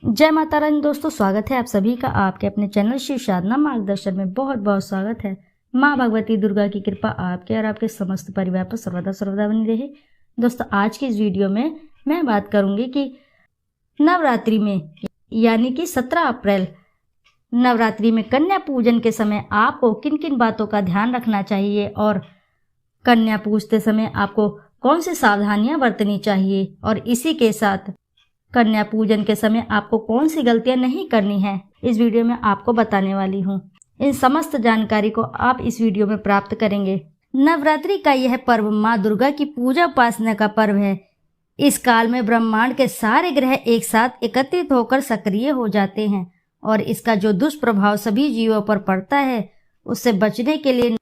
जय माता रानी दोस्तों, स्वागत है आप सभी का आपके अपने चैनल शिव साधना मार्गदर्शन में। बहुत बहुत स्वागत है। माँ भगवती दुर्गा की कृपा आपके और आपके समस्त परिवार पर सर्वदा सर्वदा बनी रहे। दोस्तों, आज की इस वीडियो में मैं बात करूंगी कि नवरात्रि में यानी कि 17 अप्रैल नवरात्रि में कन्या पूजन के समय आपको किन किन बातों का ध्यान रखना चाहिए और कन्या पूजते समय आपको कौन सी सावधानियां बरतनी चाहिए और इसी के साथ कन्या पूजन के समय आपको कौन सी गलतियां नहीं करनी है, इस वीडियो में आपको बताने वाली हूँ। इन समस्त जानकारी को आप इस वीडियो में प्राप्त करेंगे। नवरात्रि का यह पर्व माँ दुर्गा की पूजा उपासना का पर्व है। इस काल में ब्रह्मांड के सारे ग्रह एक साथ एकत्रित होकर सक्रिय हो जाते हैं और इसका जो दुष्प्रभाव सभी जीवों पर पड़ता है उससे बचने के लिए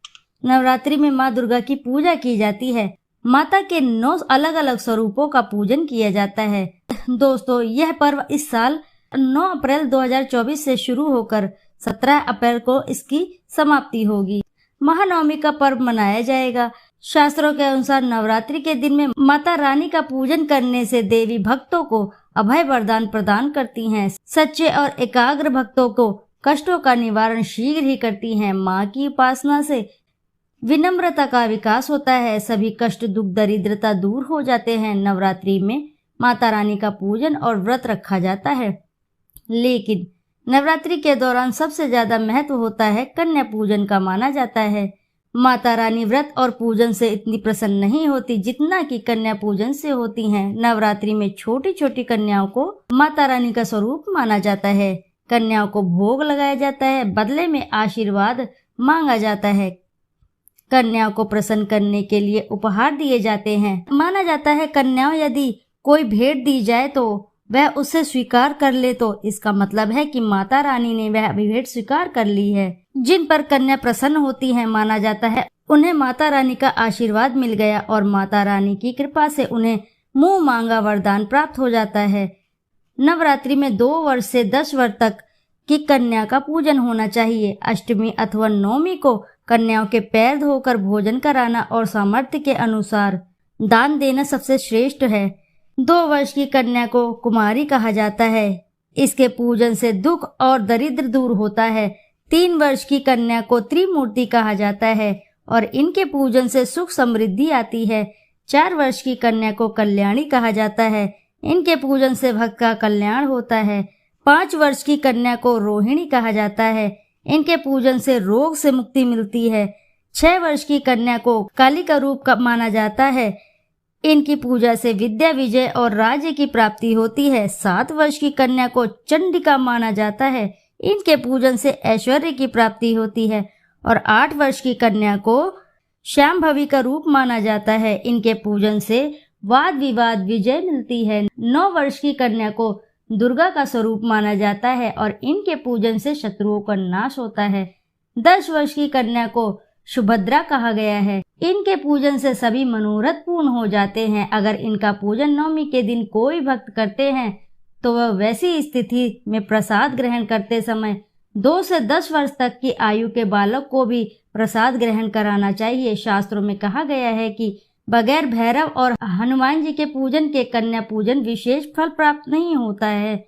नवरात्रि में माँ दुर्गा की पूजा की जाती है। माता के 9 अलग अलग स्वरूपों का पूजन किया जाता है। दोस्तों, यह पर्व इस साल 9 अप्रैल 2024 से शुरू होकर 17 अप्रैल को इसकी समाप्ति होगी। महानवमी का पर्व मनाया जाएगा। शास्त्रों के अनुसार नवरात्रि के दिन में माता रानी का पूजन करने से देवी भक्तों को अभय वरदान प्रदान करती हैं। सच्चे और एकाग्र भक्तों को कष्टों का निवारण शीघ्र ही करती हैं। माँ की उपासना से विनम्रता का विकास होता है। सभी कष्ट, दुख, दरिद्रता दूर हो जाते हैं। नवरात्रि में माता रानी का पूजन और व्रत रखा जाता है, लेकिन नवरात्रि के दौरान सबसे ज्यादा महत्व होता है कन्या पूजन का माना जाता है। माता रानी व्रत और पूजन से इतनी प्रसन्न नहीं होती जितना कि कन्या पूजन से होती हैं। नवरात्रि में छोटी छोटी कन्याओं को माता रानी का स्वरूप माना जाता है। कन्याओं को भोग लगाया जाता है, बदले में आशीर्वाद मांगा जाता है। कन्याओं को प्रसन्न करने के लिए उपहार दिए जाते हैं। माना जाता है कन्याओं यदि कोई भेंट दी जाए तो वह उसे स्वीकार कर ले तो इसका मतलब है कि माता रानी ने वह भेंट स्वीकार कर ली है। जिन पर कन्या प्रसन्न होती है, माना जाता है उन्हें माता रानी का आशीर्वाद मिल गया और माता रानी की कृपा से उन्हें मुंह मांगा वरदान प्राप्त हो जाता है। नवरात्रि में 2 वर्ष से 10 वर्ष तक की कन्या का पूजन होना चाहिए। अष्टमी अथवा नवमी को कन्याओं के पैर धोकर भोजन कराना और सामर्थ्य के अनुसार दान देना सबसे श्रेष्ठ है। 2 वर्ष की कन्या को कुमारी कहा जाता है। इसके पूजन से दुख और दरिद्र दूर होता है। 3 वर्ष की कन्या को त्रिमूर्ति कहा जाता है और इनके पूजन से सुख समृद्धि आती है। 4 वर्ष की कन्या को कल्याणी कहा जाता है। इनके पूजन से भक्त का कल्याण होता है। 5 वर्ष की कन्या को रोहिणी कहा जाता है। इनके पूजन से रोग से मुक्ति मिलती है। 6 वर्ष की कन्या को काली का रूप माना जाता है। इनकी पूजा से विद्या, विजय और राज्य की प्राप्ति होती है। 7 वर्ष की कन्या को चंडिका माना जाता है। इनके पूजन से ऐश्वर्य की प्राप्ति होती है और 8 वर्ष की कन्या को श्यामभवी का रूप माना जाता है। इनके पूजन से वाद विवाद विजय मिलती है। 9 वर्ष की कन्या को दुर्गा का स्वरूप माना जाता है और इनके पूजन से शत्रुओं का नाश होता है। 10 वर्ष की कन्या को सुभद्रा कहा गया है। इनके पूजन से सभी मनोरथ पूर्ण हो जाते हैं। अगर इनका पूजन नवमी के दिन कोई भक्त करते हैं तो वह वैसी स्थिति में प्रसाद ग्रहण करते समय 2 से 10 वर्ष तक की आयु के बालक को भी प्रसाद ग्रहण कराना चाहिए। शास्त्रों में कहा गया है कि बगैर भैरव और हनुमान जी के पूजन के कन्या पूजन विशेष फल प्राप्त नहीं होता है।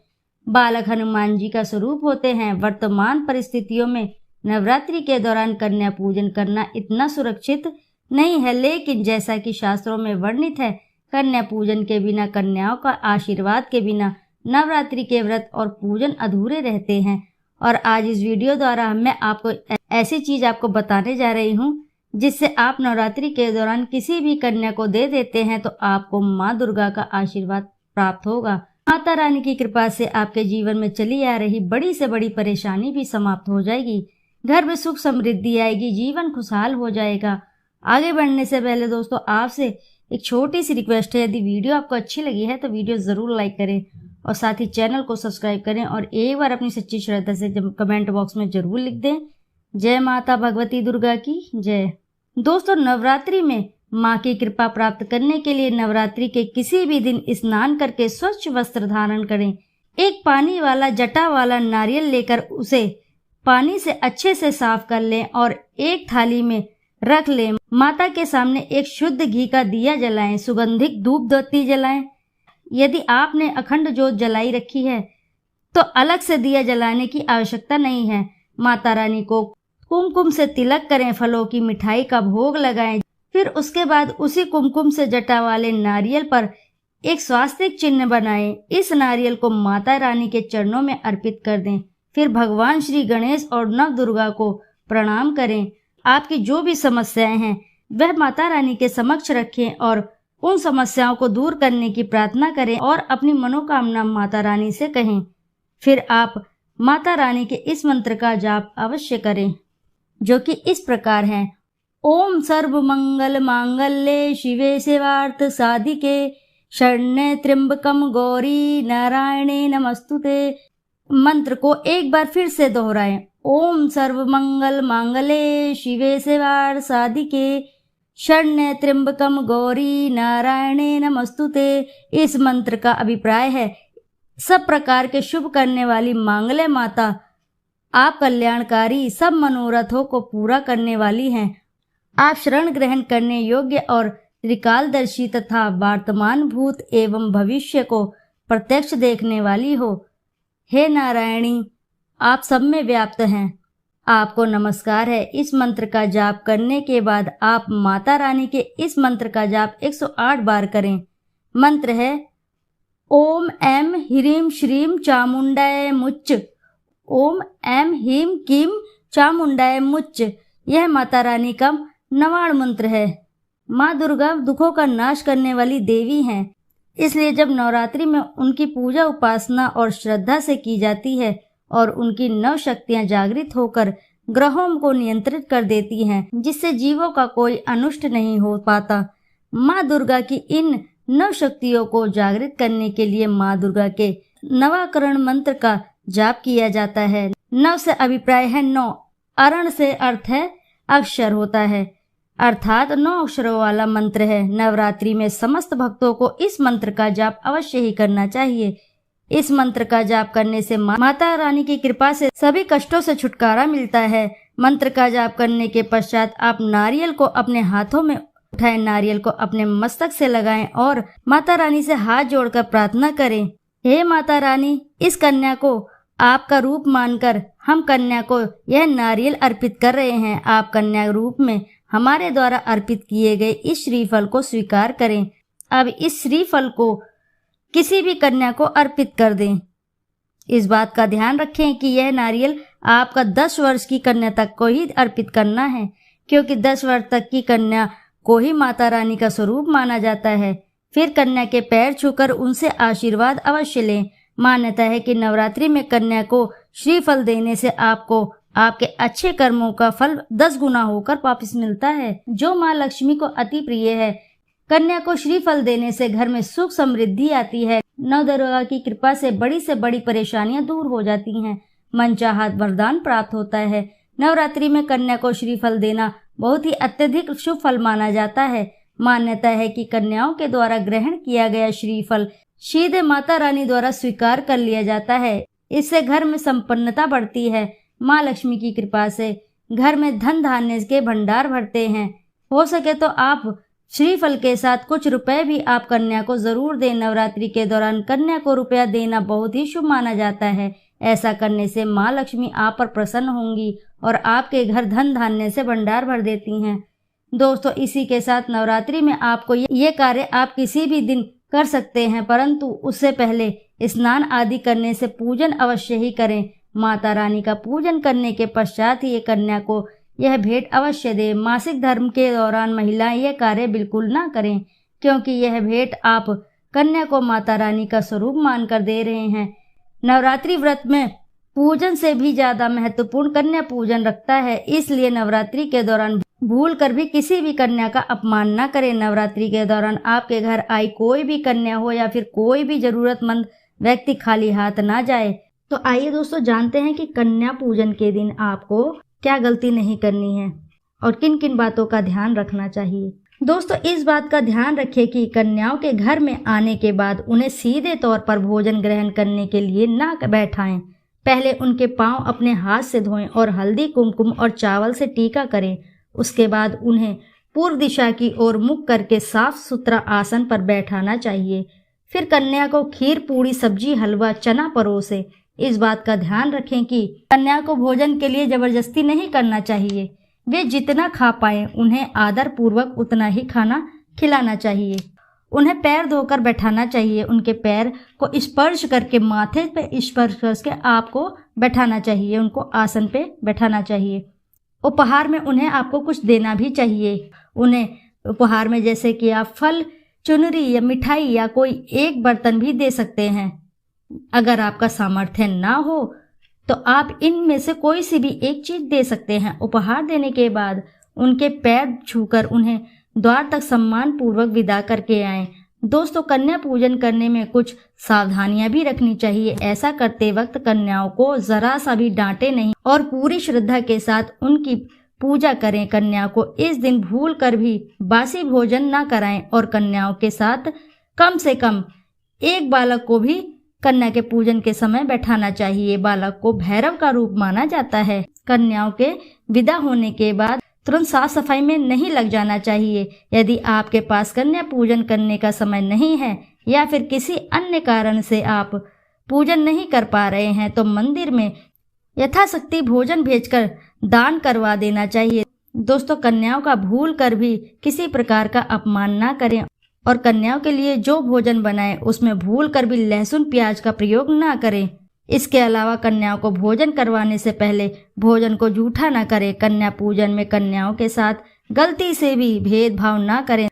बालक हनुमान जी का स्वरूप होते हैं। वर्तमान परिस्थितियों में नवरात्रि के दौरान कन्या पूजन करना इतना सुरक्षित नहीं है, लेकिन जैसा कि शास्त्रों में वर्णित है, कन्या पूजन के बिना, कन्याओं का आशीर्वाद के बिना नवरात्रि के व्रत और पूजन अधूरे रहते हैं। और आज इस वीडियो द्वारा मैं आपको ऐसी चीज आपको बताने जा रही हूँ जिससे आप नवरात्रि के दौरान किसी भी कन्या को दे देते हैं तो आपको माँ दुर्गा का आशीर्वाद प्राप्त होगा। माता रानी की कृपा से आपके जीवन में चली आ रही बड़ी से बड़ी परेशानी भी समाप्त हो जाएगी। घर में सुख समृद्धि आएगी, जीवन खुशहाल हो जाएगा। आगे बढ़ने से पहले दोस्तों, आपसे एक छोटी सी रिक्वेस्ट है, यदि वीडियो आपको अच्छी लगी है तो वीडियो जरूर लाइक करें और साथ ही चैनल को सब्सक्राइब करें और एक बार अपनी सच्ची श्रद्धा से कमेंट बॉक्स में जरूर लिख दें, जय माता भगवती दुर्गा की जय। दोस्तों, नवरात्रि में माँ की कृपा प्राप्त करने के लिए नवरात्रि के किसी भी दिन स्नान करके स्वच्छ वस्त्र धारण करें। एक पानी वाला जटा वाला नारियल लेकर उसे पानी से अच्छे से साफ कर लें और एक थाली में रख लें। माता के सामने एक शुद्ध घी का दिया जलाएं, सुगंधित धूप बत्ती जलाएं। यदि आपने अखंड जोत जलाई रखी है तो अलग से दिया जलाने की आवश्यकता नहीं है। माता रानी को कुमकुम से तिलक करें, फलों की मिठाई का भोग लगाएं, फिर उसके बाद उसी कुमकुम से जटा वाले नारियल पर एक स्वास्तिक चिन्ह बनाएं। इस नारियल को माता रानी के चरणों में अर्पित कर दें। फिर भगवान श्री गणेश और नव दुर्गा को प्रणाम करें। आपकी जो भी समस्याएं हैं वह माता रानी के समक्ष रखें और उन समस्याओं को दूर करने की प्रार्थना करें और अपनी मनोकामना माता रानी से कहें। फिर आप माता रानी के इस मंत्र का जाप अवश्य करें, जो कि इस प्रकार है। ओम सर्व मंगल मांगल्ये शिवे सेवार्थ साधिके शरण्ये त्र्यंबकम गौरी नारायणे नमस्तुते। मंत्र को एक बार फिर से दोहराएं। ओम सर्व मंगल मांगल्ये शिवे सेवार्थ साधिके शरण्ये त्र्यंबकम गौरी नारायणे नमस्तुते। इस मंत्र का अभिप्राय है, सब प्रकार के शुभ करने वाली मांगल्य माता आप कल्याणकारी, सब मनोरथों को पूरा करने वाली हैं। आप शरण ग्रहण करने योग्य और त्रिकालदर्शी तथा वर्तमान भूत एवं भविष्य को प्रत्यक्ष देखने वाली हो। हे नारायणी, आप सब में व्याप्त हैं, आपको नमस्कार है। इस मंत्र का जाप करने के बाद आप माता रानी के इस मंत्र का जाप 108 बार करें। मंत्र है ओम ऐम ह्रीं श्रीं चामुंडाय मुच्च। ओम ऐम ह्रीं क्लीं चामुंडाय मुच्च। यह माता रानी का नवाण मंत्र है। माँ दुर्गा दुखों का नाश करने वाली देवी हैं, इसलिए जब नवरात्रि में उनकी पूजा उपासना और श्रद्धा से की जाती है और उनकी नव शक्तियाँ जागृत होकर ग्रहों को नियंत्रित कर देती हैं, जिससे जीवों का कोई अनिष्ट नहीं हो पाता। माँ दुर्गा की इन नव शक्तियों को जागृत करने के लिए माँ दुर्गा के नवाकरण मंत्र का जाप किया जाता है। नव से अभिप्राय है 9, अरण से अर्थ है अक्षर होता है, अर्थात 9 अक्षरों वाला मंत्र है। नवरात्रि में समस्त भक्तों को इस मंत्र का जाप अवश्य ही करना चाहिए। इस मंत्र का जाप करने से माता रानी की कृपा से सभी कष्टों से छुटकारा मिलता है। मंत्र का जाप करने के पश्चात आप नारियल को अपने हाथों में उठाएं, नारियल को अपने मस्तक से लगाएं और माता रानी से हाथ जोड़कर प्रार्थना करें। हे माता रानी, इस कन्या को आपका रूप मानकर हम कन्या को यह नारियल अर्पित कर रहे हैं। आप कन्या रूप में हमारे द्वारा अर्पित किए गए इस श्रीफल को स्वीकार करें। अब इस श्रीफल को किसी भी कन्या को अर्पित कर दें। इस बात का ध्यान रखें कि यह नारियल आपका 10 वर्ष की कन्या तक को ही अर्पित करना है, क्योंकि 10 वर्ष तक की कन्या को ही माता रानी का स्वरूप माना जाता है। फिर कन्या के पैर छूकर उनसे आशीर्वाद अवश्य लें। मान्यता है कि नवरात्रि में कन्या को श्रीफल देने से आपको आपके अच्छे कर्मों का फल 10 गुना होकर वापस मिलता है, जो माँ लक्ष्मी को अति प्रिय है। कन्या को श्रीफल देने से घर में सुख समृद्धि आती है। नव दुर्गा की कृपा से बड़ी परेशानियां दूर हो जाती हैं, मनचाहा वरदान प्राप्त होता है। नवरात्रि में कन्या को श्रीफल देना बहुत ही अत्यधिक शुभ फल माना जाता है। मान्यता है कि कन्याओं के द्वारा ग्रहण किया गया श्रीफल सीधे माता रानी द्वारा स्वीकार कर लिया जाता है। इससे घर में संपन्नता बढ़ती है। माँ लक्ष्मी की कृपा से घर में धन धान्य के भंडार भरते हैं। हो सके तो आप श्रीफल के साथ कुछ रुपए भी आप कन्या को जरूर दें। नवरात्रि के दौरान कन्या को रुपया देना बहुत ही शुभ माना जाता है। ऐसा करने से माँ लक्ष्मी आप पर प्रसन्न होंगी और आपके घर धन धान्य से भंडार भर देती हैं। दोस्तों, इसी के साथ नवरात्रि में आपको ये कार्य आप किसी भी दिन कर सकते हैं, परंतु उससे पहले स्नान आदि करने से पूजन अवश्य ही करें। माता रानी का पूजन करने के पश्चात ही कन्या को यह भेंट अवश्य दें। मासिक धर्म के दौरान महिलाएं यह कार्य बिल्कुल ना करें, क्योंकि यह भेंट आप कन्या को माता रानी का स्वरूप मानकर दे रहे हैं। नवरात्रि व्रत में पूजन से भी ज्यादा महत्वपूर्ण कन्या पूजन रखता है, इसलिए नवरात्रि के दौरान भूल कर भी किसी भी कन्या का अपमान न करें। नवरात्रि के दौरान आपके घर आई कोई भी कन्या हो या फिर कोई भी जरूरतमंद व्यक्ति खाली हाथ ना जाए। तो आइए दोस्तों, जानते हैं कि कन्या पूजन के दिन आपको क्या गलती नहीं करनी है और किन किन बातों का ध्यान रखना चाहिए। दोस्तों, इस बात का ध्यान रखें कि कन्याओं के घर में आने के बाद उन्हें सीधे तौर पर भोजन ग्रहण करने के लिए ना बैठाएं। पहले उनके पांव अपने हाथ से धोएं और हल्दी, कुमकुम और चावल से टीका करें। उसके बाद उन्हें पूर्व दिशा की ओर मुख करके साफ सुथरा आसन पर बैठाना चाहिए। फिर कन्या को खीर, पूड़ी, सब्जी, हलवा, चना परोसे इस बात का ध्यान रखें कि कन्या को भोजन के लिए जबरदस्ती नहीं करना चाहिए। वे जितना खा पाए उन्हें आदर पूर्वक उतना ही खाना खिलाना चाहिए। उन्हें पैर धोकर बैठाना चाहिए। उनके पैर को स्पर्श करके, माथे पे स्पर्श करके आपको बैठाना चाहिए। उनको आसन पे बैठाना चाहिए। उपहार में उन्हें आपको कुछ देना भी चाहिए। उन्हें उपहार में जैसे कि आप फल, चुनरी या मिठाई या कोई एक बर्तन भी दे सकते हैं। अगर आपका सामर्थ्य ना हो तो आप इनमें से कोई सी भी एक चीज दे सकते हैं। उपहार देने के बाद उनके पैर छूकर उन्हें द्वार तक सम्मान पूर्वक विदा करके आएं। दोस्तों, कन्या पूजन करने में कुछ सावधानियां भी रखनी चाहिए। ऐसा करते वक्त कन्याओं को जरा सा भी डांटे नहीं और पूरी श्रद्धा के साथ उनकी पूजा करें। कन्या को इस दिन भूल कर भी बासी भोजन ना कराएं और कन्याओं के साथ कम से कम एक बालक को भी कन्या के पूजन के समय बैठाना चाहिए। बालक को भैरव का रूप माना जाता है। कन्याओं के विदा होने के बाद तुरंत साफ सफाई में नहीं लग जाना चाहिए। यदि आपके पास कन्या पूजन करने का समय नहीं है या फिर किसी अन्य कारण से आप पूजन नहीं कर पा रहे हैं तो मंदिर में यथाशक्ति भोजन भेजकर दान करवा देना चाहिए। दोस्तों, कन्याओं का भूल कर भी किसी प्रकार का अपमान ना करें और कन्याओं के लिए जो भोजन बनाए उसमें भूल कर भी लहसुन प्याज का प्रयोग ना करें। इसके अलावा कन्याओं को भोजन करवाने से पहले भोजन को जूठा ना करें। कन्या पूजन में कन्याओं के साथ गलती से भी भेदभाव ना करें।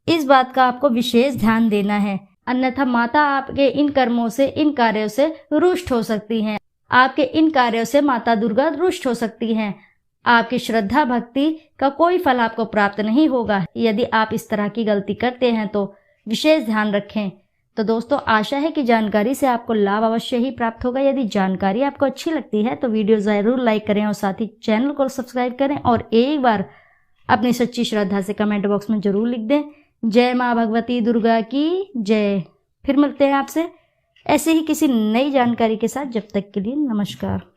इस बात का आपको विशेष ध्यान देना है, अन्यथा माता आपके इन कर्मों से, इन कार्यों से रुष्ट हो सकती हैं। आपके इन कार्यों से माता दुर्गा रुष्ट हो सकती हैं। आपकी श्रद्धा भक्ति का कोई फल आपको प्राप्त नहीं होगा। यदि आप इस तरह की गलती करते हैं तो विशेष ध्यान रखें। तो दोस्तों, आशा है कि जानकारी से आपको लाभ अवश्य ही प्राप्त होगा। यदि जानकारी आपको अच्छी लगती है तो वीडियो ज़रूर लाइक करें और साथ ही चैनल को सब्सक्राइब करें और एक बार अपनी सच्ची श्रद्धा से कमेंट बॉक्स में जरूर लिख दें, जय माँ भगवती दुर्गा की जय। फिर मिलते हैं आपसे ऐसे ही किसी नई जानकारी के साथ। जब तक के लिए नमस्कार।